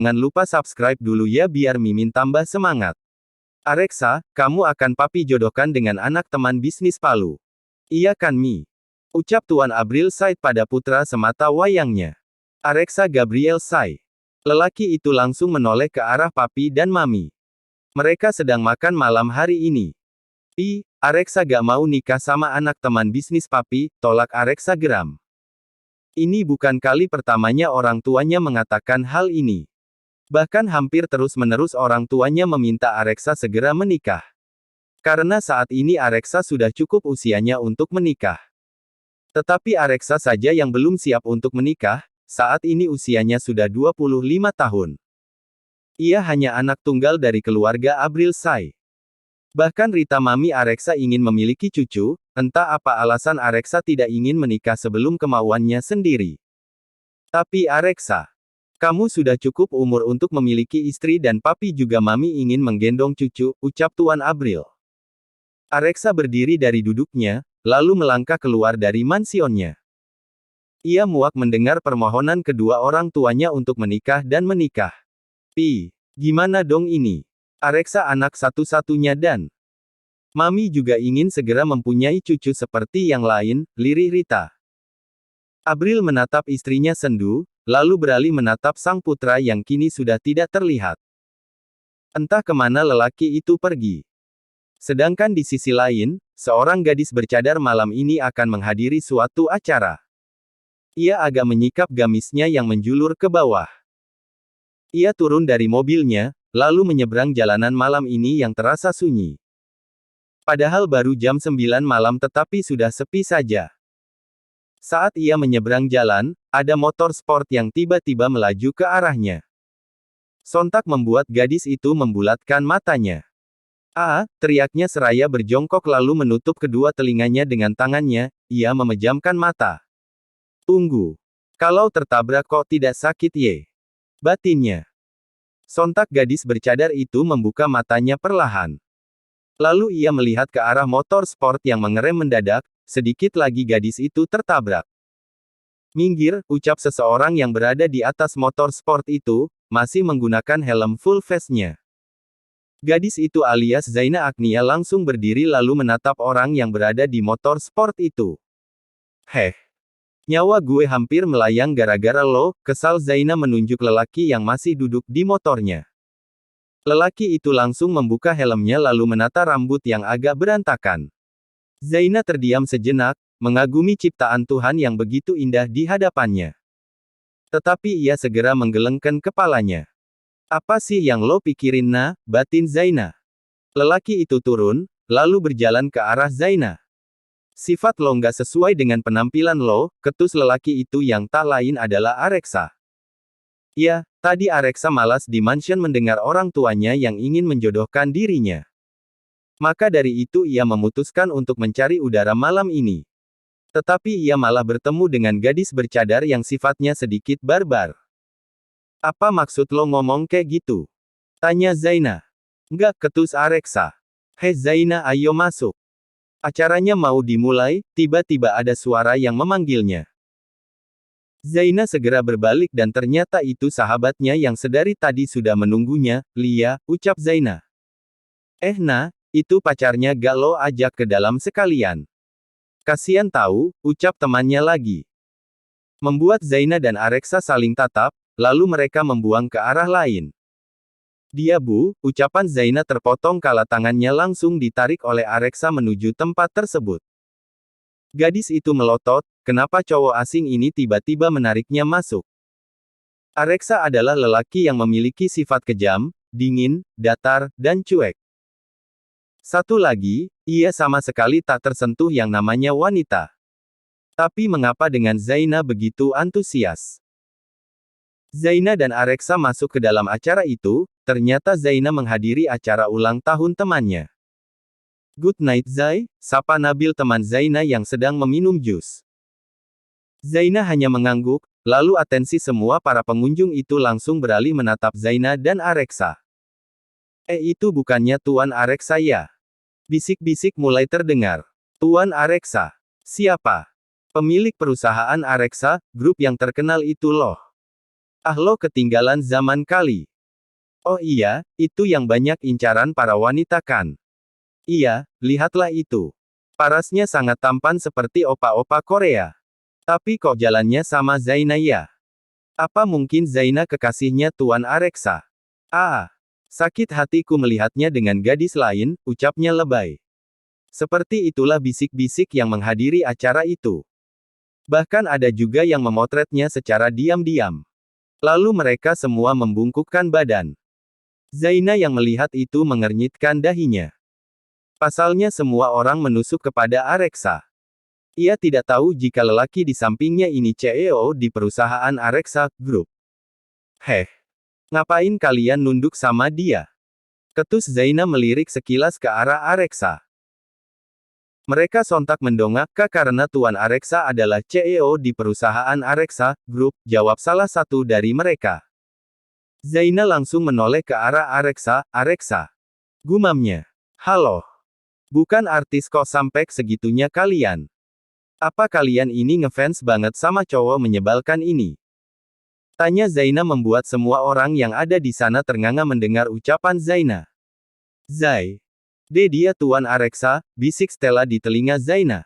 Jangan lupa subscribe dulu ya biar Mimin tambah semangat. Areksa, kamu akan papi jodohkan dengan anak teman bisnis Palu. Iya kan Mi? Ucap Tuan Abril Said pada putra semata wayangnya. Areksa Gabriel Sai. Lelaki itu langsung menoleh ke arah papi dan mami. Mereka sedang makan malam hari ini. Pi, Areksa gak mau nikah sama anak teman bisnis papi, tolak Areksa geram. Ini bukan kali pertamanya orang tuanya mengatakan hal ini. Bahkan hampir terus-menerus orang tuanya meminta Areksa segera menikah. Karena saat ini Areksa sudah cukup usianya untuk menikah. Tetapi Areksa saja yang belum siap untuk menikah, saat ini usianya sudah 25 tahun. Ia hanya anak tunggal dari keluarga Abril Sai. Bahkan Rita mami Areksa ingin memiliki cucu, entah apa alasan Areksa tidak ingin menikah sebelum kemauannya sendiri. Tapi Areksa, kamu sudah cukup umur untuk memiliki istri dan papi juga mami ingin menggendong cucu, ucap Tuan Abril. Areksa berdiri dari duduknya, lalu melangkah keluar dari mansionnya. Ia muak mendengar permohonan kedua orang tuanya untuk menikah dan menikah. Pi, gimana dong ini? Areksa anak satu-satunya dan mami juga ingin segera mempunyai cucu seperti yang lain, lirih Rita. Abril menatap istrinya sendu, lalu beralih menatap sang putra yang kini sudah tidak terlihat. Entah kemana lelaki itu pergi. Sedangkan di sisi lain, seorang gadis bercadar malam ini akan menghadiri suatu acara. Ia agak menyikap gamisnya yang menjulur ke bawah. Ia turun dari mobilnya, lalu menyeberang jalanan malam ini yang terasa sunyi. Padahal baru jam 9 malam tetapi sudah sepi saja. Saat ia menyeberang jalan, ada motor sport yang tiba-tiba melaju ke arahnya. Sontak membuat gadis itu membulatkan matanya. "Ah!" teriaknya seraya berjongkok lalu menutup kedua telinganya dengan tangannya, ia memejamkan mata. "Tunggu. Kalau tertabrak kok tidak sakit ye?" batinnya. Sontak gadis bercadar itu membuka matanya perlahan. Lalu ia melihat ke arah motor sport yang mengerem mendadak, sedikit lagi gadis itu tertabrak. "Minggir," ucap seseorang yang berada di atas motor sport itu, masih menggunakan helm full face-nya. Gadis itu alias Zaina Agnia langsung berdiri lalu menatap orang yang berada di motor sport itu. "Heh. Nyawa gue hampir melayang gara-gara lo," kesal Zaina menunjuk lelaki yang masih duduk di motornya. Lelaki itu langsung membuka helmnya lalu menata rambut yang agak berantakan. Zaina terdiam sejenak, mengagumi ciptaan Tuhan yang begitu indah di hadapannya. Tetapi ia segera menggelengkan kepalanya. "Apa sih yang lo pikirin nah?" batin Zaina. Lelaki itu turun, lalu berjalan ke arah Zaina. "Sifat lo nggak sesuai dengan penampilan lo," ketus lelaki itu yang tak lain adalah Areksa. Ya, tadi Areksa malas di mansion mendengar orang tuanya yang ingin menjodohkan dirinya. Maka dari itu ia memutuskan untuk mencari udara malam ini. Tetapi ia malah bertemu dengan gadis bercadar yang sifatnya sedikit barbar. "Apa maksud lo ngomong kayak gitu?" tanya Zaina. "Enggak," ketus Areksa. "Hei Zaina, ayo masuk. Acaranya mau dimulai." Tiba-tiba ada suara yang memanggilnya. Zaina segera berbalik dan ternyata itu sahabatnya yang sedari tadi sudah menunggunya. "Lia," ucap Zaina. Nah, itu pacarnya gak lo ajak ke dalam sekalian." "Kasian tahu," ucap temannya lagi. Membuat Zaina dan Areksa saling tatap, lalu mereka membuang ke arah lain. "Dia bu," ucapan Zaina terpotong kala tangannya langsung ditarik oleh Areksa menuju tempat tersebut. Gadis itu melotot, kenapa cowok asing ini tiba-tiba menariknya masuk. Areksa adalah lelaki yang memiliki sifat kejam, dingin, datar, dan cuek. Satu lagi, ia sama sekali tak tersentuh yang namanya wanita. Tapi mengapa dengan Zaina begitu antusias? Zaina dan Areksa masuk ke dalam acara itu, ternyata Zaina menghadiri acara ulang tahun temannya. "Good night Zai," sapa Nabil teman Zaina yang sedang meminum jus. Zaina hanya mengangguk, lalu atensi semua para pengunjung itu langsung beralih menatap Zaina dan Areksa. Itu bukannya Tuan Areksa ya?" Bisik-bisik mulai terdengar. "Tuan Areksa? Siapa?" "Pemilik perusahaan Areksa, grup yang terkenal itu loh." Ah lo ketinggalan zaman kali. Oh iya, itu yang banyak incaran para wanita kan? Iya, lihatlah itu. Parasnya sangat tampan seperti opa-opa Korea. Tapi kok jalannya sama Zaina ya? Apa mungkin Zaina kekasihnya Tuan Areksa? Ah, sakit hatiku melihatnya dengan gadis lain, ucapnya lebay. Seperti itulah bisik-bisik yang menghadiri acara itu. Bahkan ada juga yang memotretnya secara diam-diam. Lalu mereka semua membungkukkan badan. Zaina yang melihat itu mengernyitkan dahinya. Pasalnya semua orang menusuk kepada Areksa. Ia tidak tahu jika lelaki di sampingnya ini CEO di perusahaan Areksa Group. Heh, ngapain kalian nunduk sama dia? Ketus Zaina melirik sekilas ke arah Areksa. Mereka sontak mendongak karena Tuan Areksa adalah CEO di perusahaan Areksa Group, jawab salah satu dari mereka. Zaina langsung menoleh ke arah Areksa, Areksa. Gumamnya. Halo. Bukan artis kok sampai segitunya kalian. Apa kalian ini ngefans banget sama cowok menyebalkan ini? Tanya Zaina membuat semua orang yang ada di sana ternganga mendengar ucapan Zaina. Zai. Dia Tuan Areksa, bisik Stella di telinga Zaina.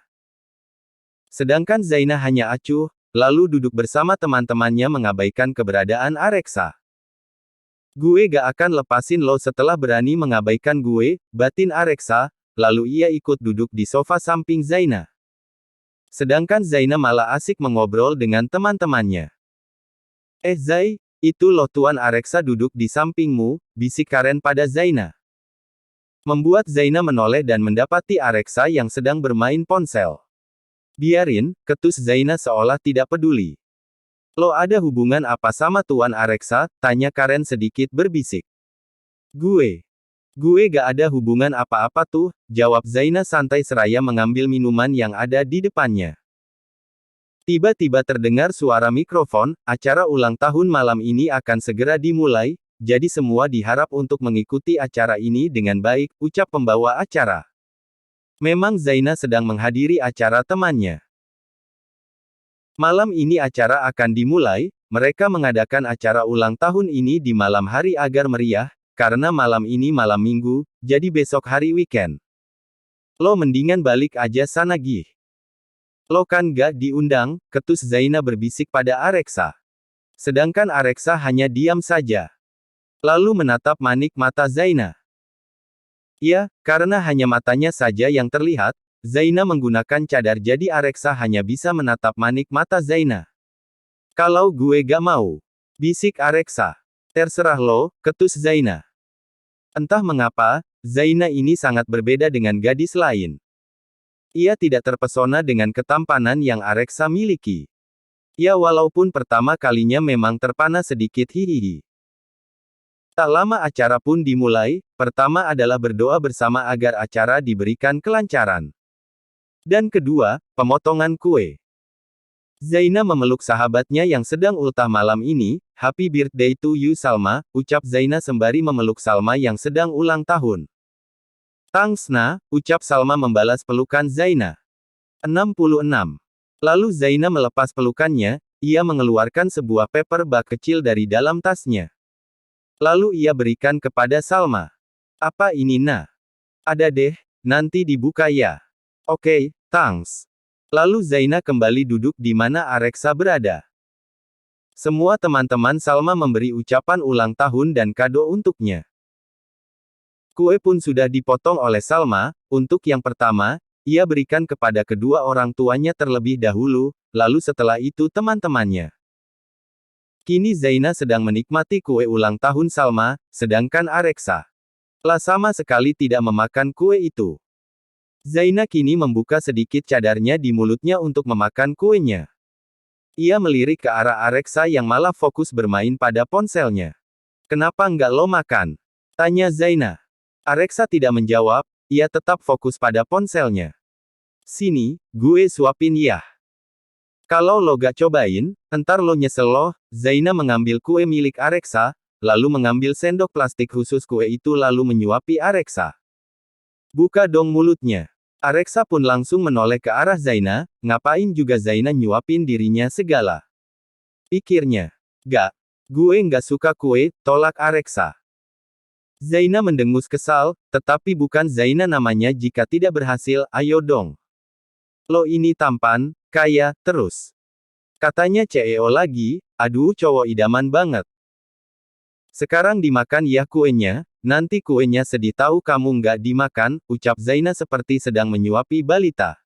Sedangkan Zaina hanya acuh, lalu duduk bersama teman-temannya mengabaikan keberadaan Areksa. Gue gak akan lepasin lo setelah berani mengabaikan gue, batin Areksa, lalu ia ikut duduk di sofa samping Zaina. Sedangkan Zaina malah asik mengobrol dengan teman-temannya. Zai, itu loh Tuan Areksa duduk di sampingmu, bisik Karen pada Zaina. Membuat Zaina menoleh dan mendapati Areksa yang sedang bermain ponsel. Biarin, ketus Zaina seolah tidak peduli. Lo ada hubungan apa sama Tuan Areksa? Tanya Karen sedikit berbisik. Gue gak ada hubungan apa-apa tuh, jawab Zaina santai seraya mengambil minuman yang ada di depannya. Tiba-tiba terdengar suara mikrofon, acara ulang tahun malam ini akan segera dimulai, jadi semua diharap untuk mengikuti acara ini dengan baik, ucap pembawa acara. Memang Zaina sedang menghadiri acara temannya. Malam ini acara akan dimulai, mereka mengadakan acara ulang tahun ini di malam hari agar meriah, karena malam ini malam minggu, jadi besok hari weekend. Lo mendingan balik aja sana gih. Lo kan gak diundang, ketus Zaina berbisik pada Areksa. Sedangkan Areksa hanya diam saja. Lalu menatap manik mata Zaina. Ya, karena hanya matanya saja yang terlihat, Zaina menggunakan cadar jadi Areksa hanya bisa menatap manik mata Zaina. Kalau gue gak mau. Bisik Areksa. Terserah lo, ketus Zaina. Entah mengapa, Zaina ini sangat berbeda dengan gadis lain. Ia tidak terpesona dengan ketampanan yang Areksa miliki. Ya walaupun pertama kalinya memang terpana sedikit hihihi. Tak lama acara pun dimulai, pertama adalah berdoa bersama agar acara diberikan kelancaran. Dan kedua, pemotongan kue. Zaina memeluk sahabatnya yang sedang ultah malam ini, Happy birthday to you Salma, ucap Zaina sembari memeluk Salma yang sedang ulang tahun. Thanks na, ucap Salma membalas pelukan Zaina. 66. Lalu Zaina melepas pelukannya, ia mengeluarkan sebuah paper bag kecil dari dalam tasnya. Lalu ia berikan kepada Salma. Apa ini nah? Ada deh, nanti dibuka ya. Oke, thanks. Lalu Zaina kembali duduk di mana Areksa berada. Semua teman-teman Salma memberi ucapan ulang tahun dan kado untuknya. Kue pun sudah dipotong oleh Salma, untuk yang pertama, ia berikan kepada kedua orang tuanya terlebih dahulu, lalu setelah itu teman-temannya. Kini Zaina sedang menikmati kue ulang tahun Salma, sedangkan Areksa sama sekali tidak memakan kue itu. Zaina kini membuka sedikit cadarnya di mulutnya untuk memakan kuenya. Ia melirik ke arah Areksa yang malah fokus bermain pada ponselnya. Kenapa nggak lo makan? Tanya Zaina. Areksa tidak menjawab, ia tetap fokus pada ponselnya. Sini, gue suapin ya. Kalau lo gak cobain, entar lo nyesel lo. Zaina mengambil kue milik Areksa, lalu mengambil sendok plastik khusus kue itu lalu menyuapi Areksa. Buka dong mulutnya. Areksa pun langsung menoleh ke arah Zaina, ngapain juga Zaina nyuapin dirinya segala. Pikirnya. Gak. Gue nggak suka kue, tolak Areksa. Zaina mendengus kesal, tetapi bukan Zaina namanya jika tidak berhasil, ayo dong. Lo ini tampan, kaya, terus. Katanya CEO lagi, aduh cowok idaman banget. Sekarang dimakan ya kuenya, nanti kuenya sedih tahu kamu nggak dimakan, ucap Zaina seperti sedang menyuapi balita.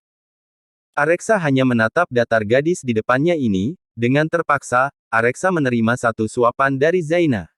Areksa hanya menatap datar gadis di depannya ini, dengan terpaksa, Areksa menerima satu suapan dari Zaina.